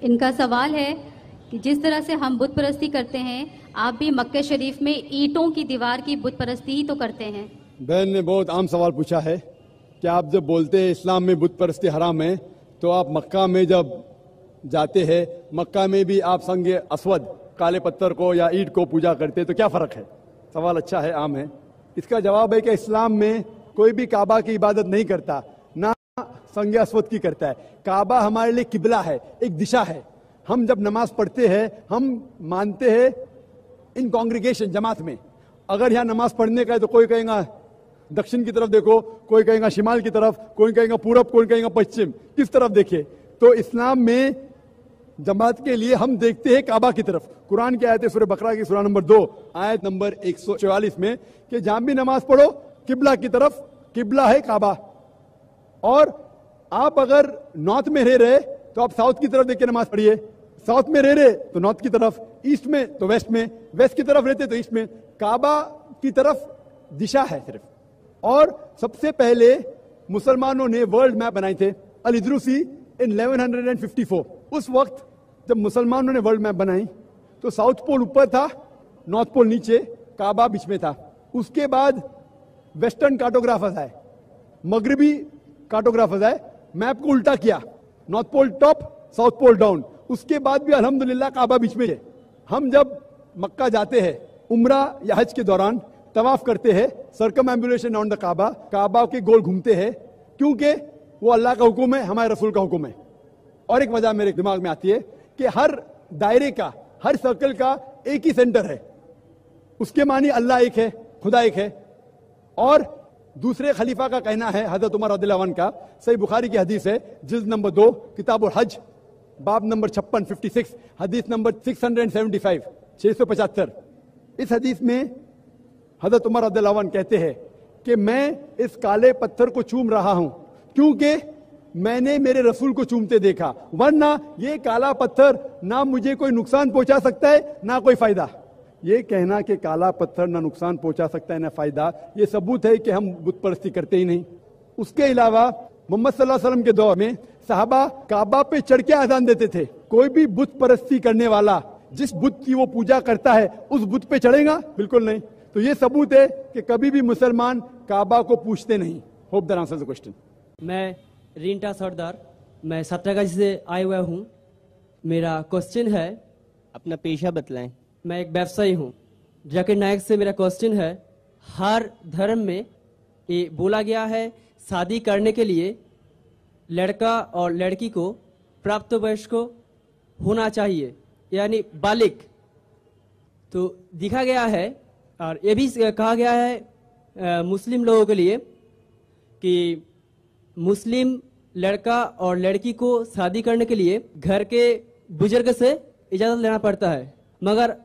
इनका सवाल है कि जिस तरह से हम बुत परस्ती करते हैं, आप भी मक्के शरीफ में ईंटों की दीवार की बुत परस्ती ही तो करते हैं। बहन ने बहुत आम सवाल पूछा है कि आप जब बोलते हैं इस्लाम में बुत परस्ती हराम है, तो आप मक्का में जब जाते हैं, मक्का में भी आप संगे अस्वद काले पत्थर को या ईंट को पूजा करते हैं, तो क्या फर्क है? सवाल अच्छा है, आम है। इसका जवाब है कि इस्लाम में कोई भी काबा की इबादत नहीं करता, ना संगे अस्वद की करता है। काबा हमारे लिए किबला है, एक दिशा है। हम जब नमाज पढ़ते हैं, हम मानते हैं इन कांग्रीगेशन, जमात में। अगर यहाँ नमाज पढ़ने का है तो कोई कहेगा दक्षिण की तरफ देखो, कोई कहेगा शिमाल की तरफ, कोई कहेगा पूरब, कोई कहेगा पश्चिम, किस तरफ देखे। तो इस्लाम में जमात के लिए हम देखते हैं काबा की तरफ। कुरान की आयत है सूरह बकरा की सूरह नंबर 2 आयत नंबर 144 में कि जहां भी नमाज पढ़ो किबला की तरफ, किबला है काबा। और आप अगर नॉर्थ में रह रहे तो आप साउथ की तरफ देख के नमाज पढ़िए, साउथ में रह रहे तो नॉर्थ की तरफ, ईस्ट में तो वेस्ट में, वेस्ट की तरफ रहते तो ईस्ट में। काबा की तरफ दिशा है सिर्फ। और सबसे पहले मुसलमानों ने वर्ल्ड मैप बनाए थे, अल इद्रूसी इन 1154। उस वक्त जब मुसलमानों ने वर्ल्ड मैप बनाई तो साउथ पोल ऊपर था, नॉर्थ पोल नीचे, काबा बीच में था। उसके बाद वेस्टर्न कार्टोग्राफर्स आए, मगरबी कार्टोग्राफर्स आए, मैप को उल्टा किया, north pole top, south pole down. उसके बाद भी अल्हम्दुलिल्लाह काबा बीच में है। हम जब मक्का जाते हैं उम्रा या हज के दौरान, तवाफ करते हैं, सर्कमएम्बुलेशन ऑन द काबा, काबा के गोल घूमते हैं, क्योंकि वो अल्लाह का हुक्म है, हमारे रसूल का हुक्म है। और एक वजह मेरे दिमाग में आती है कि हर दायरे का, हर सर्कल का एक ही सेंटर है। उसके मानी अल्लाह एक है, खुदा एक है। और दूसरे खलीफा का कहना है, हजरत उमर रज़ियल्लाहु अन्हु का, सही बुखारी की हदीस है, जिल्द नंबर 2 किताबुल हज, बाब नंबर 56 हदीस नंबर 675 675। इस हदीस में हजरत उमर रज़ियल्लाहु अन्हु कहते हैं कि मैं इस काले पत्थर को चूम रहा हूं क्योंकि मैंने मेरे रसूल को चूमते देखा, वरना ये काला पत्थर ना मुझे कोई नुकसान पहुंचा सकता है ना कोई फायदा। ये कहना कि काला पत्थर ना नुकसान पहुंचा सकता है ना फायदा, ये सबूत है कि हम बुत परस्ती करते ही नहीं। उसके अलावा मोहम्मद सल्लल्लाहु अलैहि वसल्लम के दौर में सहाबा काबा पे चढ़ के आजान देते थे। कोई भी बुत परस्ती करने वाला जिस बुत की वो पूजा करता है उस बुत पे चढ़ेगा? बिल्कुल नहीं। तो ये सबूत है कि कभी भी मुसलमान काबा को पूछते नहीं। Hope that answers the question. मैं रिंटा सरदार, मैं सातरागाछी से आया हुआ हूँ। मेरा क्वेश्चन है, अपना पेशा बतलाएं। मैं एक व्यवसायी हूँ। जाकिर नायक से मेरा क्वेश्चन है, हर धर्म में ये बोला गया है शादी करने के लिए लड़का और लड़की को प्राप्त वयस्क होना चाहिए, यानी बालिग। तो दिखा गया है और ये भी कहा गया है मुस्लिम लोगों के लिए कि मुस्लिम लड़का और लड़की को शादी करने के लिए घर के बुजुर्ग से इजाज़त लेना पड़ता है, मगर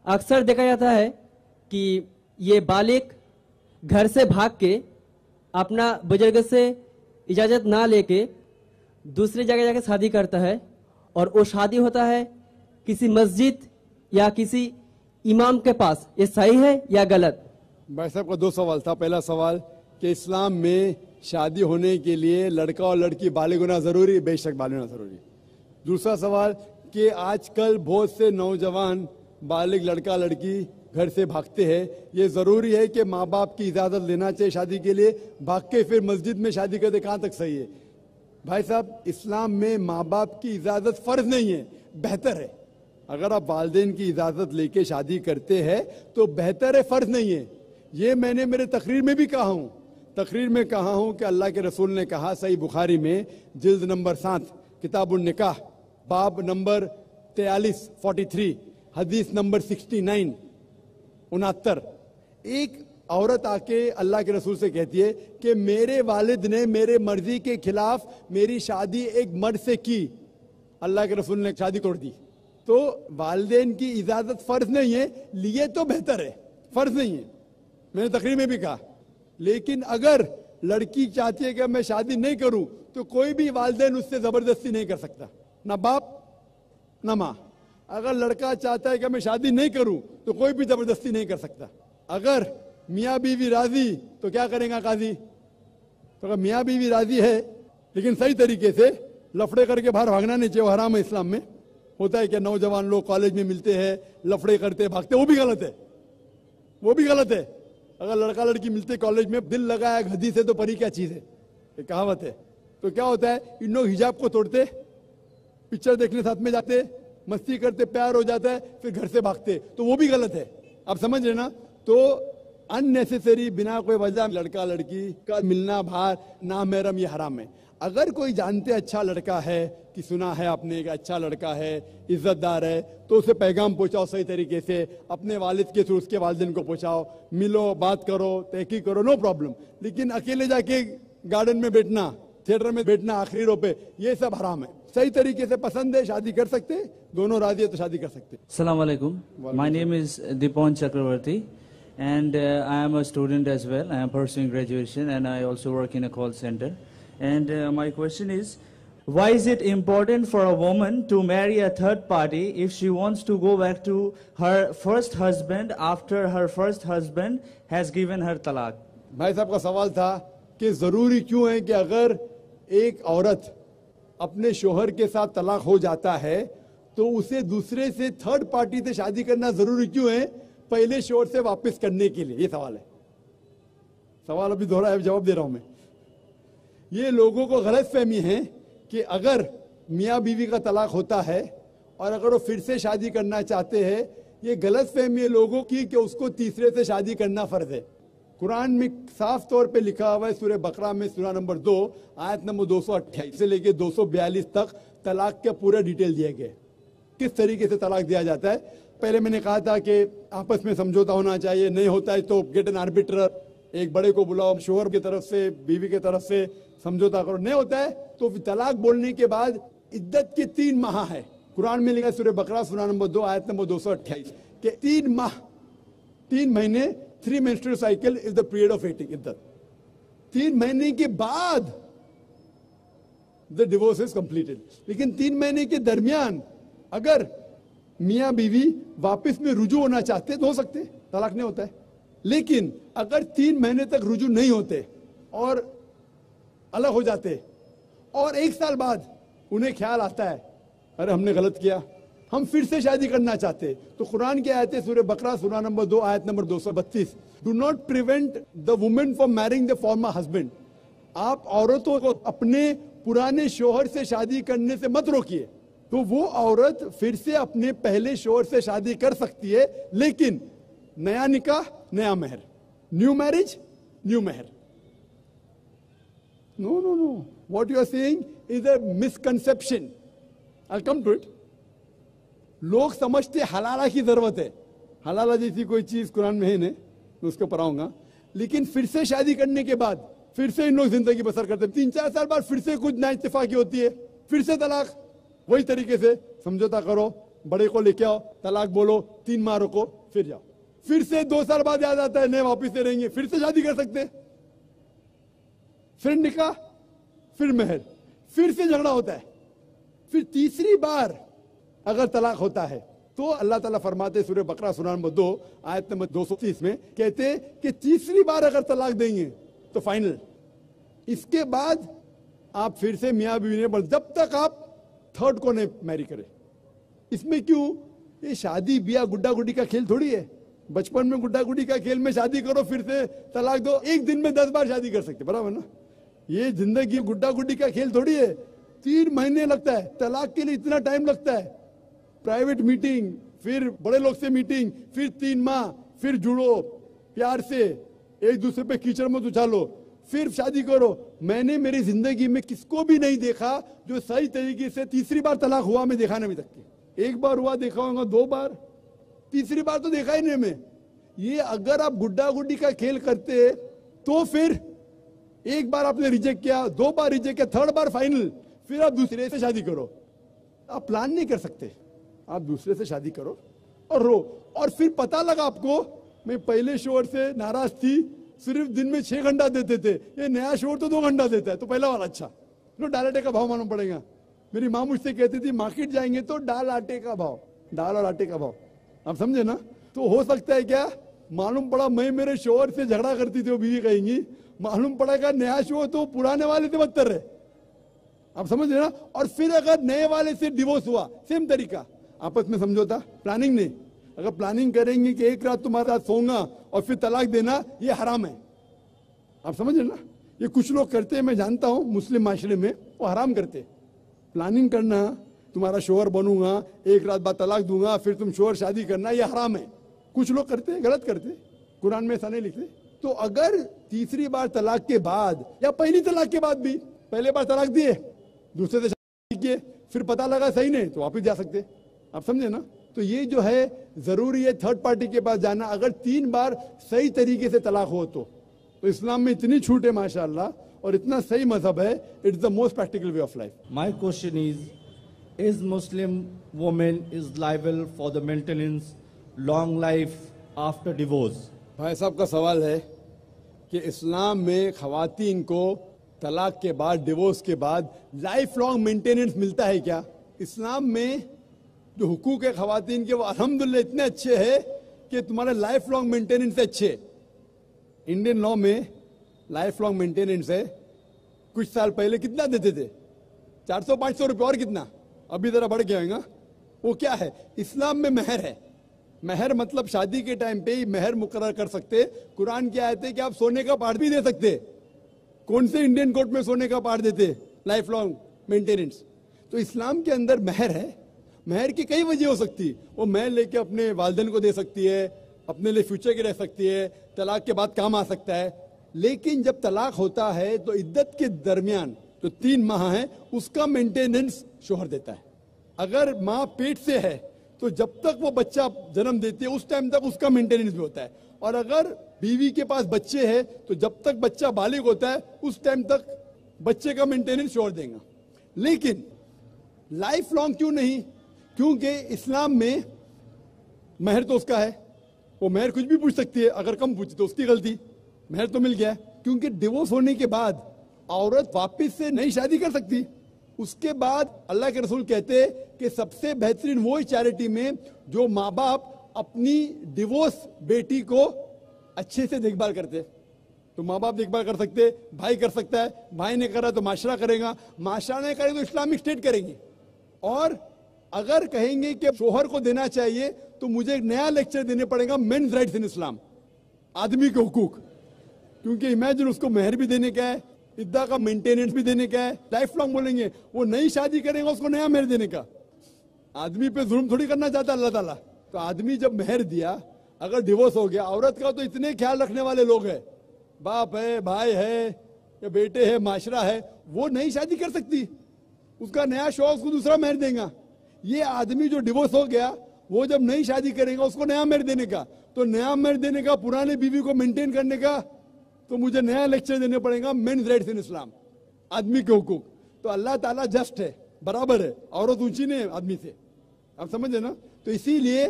अक्सर देखा जाता है कि ये बालिग घर से भाग के अपना बुजुर्ग से इजाज़त ना लेके दूसरी जगह जाके शादी करता है, और वो शादी होता है किसी मस्जिद या किसी इमाम के पास। ये सही है या गलत? भाई साहब का 2 सवाल था। पहला सवाल कि इस्लाम में शादी होने के लिए लड़का और लड़की बालिग होना जरूरी? बेशक बालिग होना जरूरी। दूसरा सवाल कि आजकल बहुत से नौजवान बालिग लड़का लड़की घर से भागते हैं, ये जरूरी है कि माँ बाप की इजाजत लेना चाहिए शादी के लिए, भाग के फिर मस्जिद में शादी करते, कहाँ तक सही है? भाई साहब, इस्लाम में माँ बाप की इजाजत फर्ज नहीं है, बेहतर है। अगर आप वालिदैन की इजाजत लेके शादी करते हैं तो बेहतर है, फर्ज नहीं है। ये मैंने मेरे तकरीर में भी कहा हूं। तकरीर में कहा हूं कि अल्लाह के रसूल ने कहा, सही बुखारी में जिल्द नंबर 7 किताबुन निकाह, बाब नंबर 43 हदीस नंबर 69 69, एक औरत आके अल्लाह के रसूल से कहती है कि मेरे वालिद ने मेरे मर्जी के खिलाफ मेरी शादी एक मर्द से की। अल्लाह के रसूल ने शादी तोड़ दी। तो वालिदैन की इजाजत फर्ज नहीं है, लिए तो बेहतर है, फर्ज नहीं है। मैंने तकरीर में भी कहा। लेकिन अगर लड़की चाहती है कि मैं शादी नहीं करूं तो कोई भी वालिदैन उससे जबरदस्ती नहीं कर सकता, ना बाप ना माँ। अगर लड़का चाहता है कि मैं शादी नहीं करूं तो कोई भी जबरदस्ती नहीं कर सकता। अगर मियाँ बीवी राजी तो क्या करेगा काजी? तो अगर मियाँ बीवी राजी है लेकिन सही तरीके से लफड़े करके बाहर भागना नहीं चाहिए, वो हराम है इस्लाम में। होता है कि नौजवान लोग कॉलेज में मिलते हैं, लफड़े करते भागते, वो भी गलत है, वो भी गलत है। अगर लड़का लड़की मिलते कॉलेज में, दिल लगाया गधी से तो परी क्या चीज है, ये कहावत है। तो क्या होता है, इन लोग हिजाब को तोड़ते, पिक्चर देखने साथ में जाते, मस्ती करते, प्यार हो जाता है, फिर घर से भागते, तो वो भी गलत है। आप समझ रहे ना? तो अननेसेसरी बिना कोई वजह लड़का लड़की का मिलना बाहर नामहरम, ये हराम है। अगर कोई जानते अच्छा लड़का है कि सुना है आपने कि अच्छा लड़का है, इज्जतदार है, तो उसे पैगाम पहुंचाओ सही तरीके से, अपने वालिद के थ्रू उसके वालिदैन को पहुंचाओ, मिलो, बात करो, तहकीक करो, नो प्रॉब्लम। लेकिन अकेले जाके गार्डन में बैठना, थिएटर में बैठना आखिरी रो पे, ये सब हराम है। सही तरीके से पसंद है, शादी कर सकते, दोनों राजी है तो शादी कर सकते। Assalamu alaikum. My name is Dipon Chakravarti and I am a student as well. I am pursuing graduation and I also work in a call center. And my question is, why is it important for a woman to marry a third party if she wants to go back to her first husband after her first husband has given her talaq? भाई साहब का सवाल था कि जरूरी क्यों है कि अगर एक औरत अपने शोहर के साथ तलाक हो जाता है तो उसे दूसरे से, थर्ड पार्टी से शादी करना जरूरी क्यों है पहले शोहर से वापस करने के लिए? ये सवाल है। सवाल अभी दोहरा है, जवाब दे रहा हूं मैं। ये लोगों को गलत फहमी है कि अगर मियाँ बीवी का तलाक होता है और अगर वो फिर से शादी करना चाहते हैं, ये गलत फहमी है लोगों की कि उसको तीसरे से शादी करना फर्ज है। कुरान में साफ तौर पे लिखा हुआ है, सूरह बकरा में सूरा नंबर 2 आयत नंबर 228 से लेके 242 तक तलाक के पूरे डिटेल दिए गए, किस तरीके से तलाक दिया जाता है। पहले मैंने कहा था कि आपस में समझौता होना चाहिए, नहीं होता है तो गेट एन आर्बिट्रर, एक बड़े को बुलाओ, शोहर की तरफ से बीवी की तरफ से समझौता करो। नहीं होता है तो तलाक बोलने के बाद इद्दत के 3 माह है। कुरान में लिखा है सूरह बकरा सूरा नंबर 2 आयत नंबर 228 के 3 माह, 3 महीने, 3 menstrual cycle is the period of waiting iddat. 3 महीने के बाद द डिवोर्स इज कंप्लीटेड। लेकिन 3 महीने के दरमियान अगर मियाँ बीवी वापस में रुजू होना चाहते तो हो सकते, तलाक नहीं होता है। लेकिन अगर 3 महीने तक रुजू नहीं होते और अलग हो जाते और 1 साल बाद उन्हें ख्याल आता है अरे हमने गलत किया, हम फिर से शादी करना चाहते, तो कुरान की आयत है सूरह बकरा सूरा नंबर 2 आयत number 232, do not prevent the women from marrying the former husband. आप औरतों को अपने पुराने शोहर से शादी करने से मत रोकिए। तो वो औरत फिर से अपने पहले शोहर से शादी कर सकती है, लेकिन नया निकाह नया मेहर, new marriage new mehr. No no no, what you are saying is a misconception. I will come to it. लोग समझते हलाला की जरूरत है, हलाला जैसी कोई चीज कुरान में है नहीं, मैं उसको पढ़ाऊंगा। लेकिन फिर से शादी करने के बाद फिर से इन लोग जिंदगी बसर करते हैं, 3-4 साल बाद फिर से कुछ नाइत्तेफाकी होती है, फिर से तलाक। वही तरीके से समझौता करो, बड़े को लेके आओ, तलाक बोलो, 3 माह रुको, फिर जाओ, फिर से 2 साल बाद याद आता है नए वापिस से रहेंगे, फिर से शादी कर सकते, फिर निकाह, फिर मेहर, फिर से झगड़ा होता है। फिर तीसरी बार अगर तलाक होता है तो अल्लाह ताला फरमाते सूरह बकरा सूरा नंबर 2 आयत नंबर 230 में कहते कि तीसरी बार अगर तलाक देंगे तो फाइनल। इसके बाद आप फिर से मियाँ बीवी ने, जब तक आप थर्ड को नहीं मैरी करें। इसमें क्यों? ये शादी ब्याह गुड्डा गुड्डी का खेल थोड़ी है। बचपन में गुड्डा गुड्डी का खेल में शादी करो फिर से तलाक दो, एक दिन में 10 बार शादी कर सकते, बराबर ना? ये जिंदगी गुड्डा गुड्डी का खेल थोड़ी है। 3 महीने लगता है तलाक के लिए, इतना टाइम लगता है। प्राइवेट मीटिंग, फिर बड़े लोग से मीटिंग, फिर 3 माह, फिर जुड़ो प्यार से, एक दूसरे पे कीचड़ मत उछालो, फिर शादी करो। मैंने मेरी जिंदगी में किसको भी नहीं देखा जो सही तरीके से तीसरी बार तलाक हुआ, मैं देखा नहीं अभी तक। 1 बार हुआ देखा होगा, 2 बार, तीसरी बार तो देखा ही नहीं मैं। ये अगर आप गुड्डा गुड्डी का खेल करते तो फिर 1 बार आपने रिजेक्ट किया, 2 बार रिजेक्ट किया, 3rd बार फाइनल, फिर आप दूसरे से शादी करो। आप प्लान नहीं कर सकते, आप दूसरे से शादी करो और रो। और फिर पता लगा आपको मैं पहले शोहर से नाराज थी, सिर्फ दिन में 6 घंटा देते थे, ये नया शोहर तो 2 घंटा देता है, तो पहला वाला अच्छा। लो दाल आटे का भाव मालूम पड़ेगा। मेरी माँ मुझसे कहती थी मार्केट जाएंगे तो दाल आटे का भाव, दाल और आटे का भाव, आप समझे ना? तो हो सकता है क्या, मालूम पड़ा मैं मेरे शोहर से झगड़ा करती थी, वो बीवी कहेंगी, मालूम पड़ा क्या नया शोहर तो पुराने वाले से बदतर है। आप समझ रहे ना। और फिर अगर नए वाले से डिवोर्स हुआ, सेम तरीका, आपस में समझौता, प्लानिंग नहीं। अगर प्लानिंग करेंगे कि एक रात तुम्हारे साथ सोऊंगा और फिर तलाक देना, ये हराम है। आप समझ रहे ना। ये कुछ लोग करते हैं, मैं जानता हूं मुस्लिम माशरे में, वो हराम करते। प्लानिंग करना, तुम्हारा शोहर बनूंगा, एक रात बाद तलाक दूंगा, फिर तुम शोहर शादी करना, ये हराम है। कुछ लोग करते हैं, गलत करते हैं, कुरान में ऐसा नहीं लिखते। तो अगर तीसरी बार तलाक के बाद या पहली तलाक के बाद भी, पहले बार तलाक दिए, दूसरे से शादी किए, फिर पता लगा सही नहीं, तो वापस जा सकते। आप समझे ना। तो ये जो है जरूरी है थर्ड पार्टी के पास जाना, अगर 3 बार सही तरीके से तलाक हो तो इस्लाम में इतनी छूट है माशाअल्लाह, और इतना सही मजहब है, it's the most practical way of life. My question is Muslim woman is liable for the maintenance long life after divorce? भाई साहब का सवाल है कि इस्लाम में खवातीन को तलाक के बाद, डिवोर्स के बाद लाइफ लॉन्ग मेंटेनेंस मिलता है क्या? इस्लाम में जो हुकूक है खवातीन के, वो अल्हम्दुलिल्लाह इतने अच्छे हैं कि तुम्हारे लाइफ लॉन्ग मेंटेनेंस अच्छे। इंडियन लॉ में लाइफ लॉन्ग मेंटेनेंस है, कुछ साल पहले कितना देते थे? 400-500 रुपये, और कितना अभी जरा बढ़ गया होगा। वो क्या है? इस्लाम में महर है। महर मतलब शादी के टाइम पे ही महर मुकर्रर कर सकते। कुरान की आयत है कि आप सोने का पार्ट भी दे सकते। कौन से इंडियन कोर्ट में सोने का पार्ट देते? Life long maintenance. तो इस्लाम के अंदर महर है। महर की कई वजह हो सकती है। वो महर लेके अपने वालिदैन को दे सकती है, अपने लिए फ्यूचर की रह सकती है, तलाक के बाद काम आ सकता है। लेकिन जब तलाक होता है तो इद्दत के दरमियान जो 3 माह है, उसका मेंटेनेंस शोहर देता है। अगर माँ पेट से है तो जब तक वो बच्चा जन्म देती है उस टाइम तक उसका मेंटेनेंस भी होता है। और अगर बीवी के पास बच्चे हैं तो जब तक बच्चा बालिग होता है उस टाइम तक बच्चे का मेंटेनेंस शोहर देगा। लेकिन लाइफ लॉन्ग क्यों नहीं? क्योंकि इस्लाम में महर तो उसका है, वो महर कुछ भी पूछ सकती है, अगर कम पूछी तो उसकी गलती, महर तो मिल गया। क्योंकि डिवोर्स होने के बाद औरत वापस से नई शादी कर सकती। उसके बाद अल्लाह के रसूल कहते हैं कि सबसे बेहतरीन वो चैरिटी में जो माँ बाप अपनी डिवोर्स बेटी को अच्छे से देखभाल करते। तो माँ बाप देखभाल कर सकते, भाई कर सकता है, भाई ने करा तो माशरा करेगा, माशरा ने करे तो इस्लामिक स्टेट करेगी। और अगर कहेंगे कि शोहर को देना चाहिए तो मुझे एक नया लेक्चर देने पड़ेगा, मेन्स राइट्स इन इस्लाम, आदमी के हुकूक। क्योंकि इमेजिन उसको महर भी देने का है, इद्दा का मेंटेनेंस भी देने का है, लाइफ लॉन्ग बोलेंगे, वो नई शादी करेगा उसको नया महर देने का। आदमी पे जुल्म थोड़ी करना चाहता अल्लाह ताला। तो आदमी जब महर दिया, अगर डिवोर्स हो गया, औरत का तो इतने ख्याल रखने वाले लोग हैं, बाप है, भाई है, या बेटे है, माशरा है, वो नई शादी कर सकती, उसका नया शौक, उसको दूसरा महर देगा। ये आदमी जो डिवोर्स हो गया, वो जब नई शादी करेगा उसको नया महर देने का, तो नया महर देने का, पुराने बीवी को मेंटेन करने का, तो मुझे नया लेक्चर देने पड़ेगा, मेन्स राइट्स इन इस्लाम, आदमी के हुकूक। तो अल्लाह ताला जस्ट है, बराबर है, औरत ऊंची नहीं है आदमी से। आप समझे ना। तो इसीलिए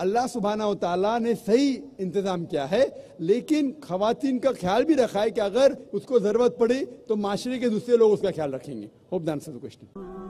अल्लाह सुब्हाना व तआला ने सही इंतजाम किया है, लेकिन खवातीन का ख्याल भी रखा है कि अगर उसको जरूरत पड़े तो माशरे के दूसरे लोग उसका ख्याल रखेंगे। Hope the answer the question.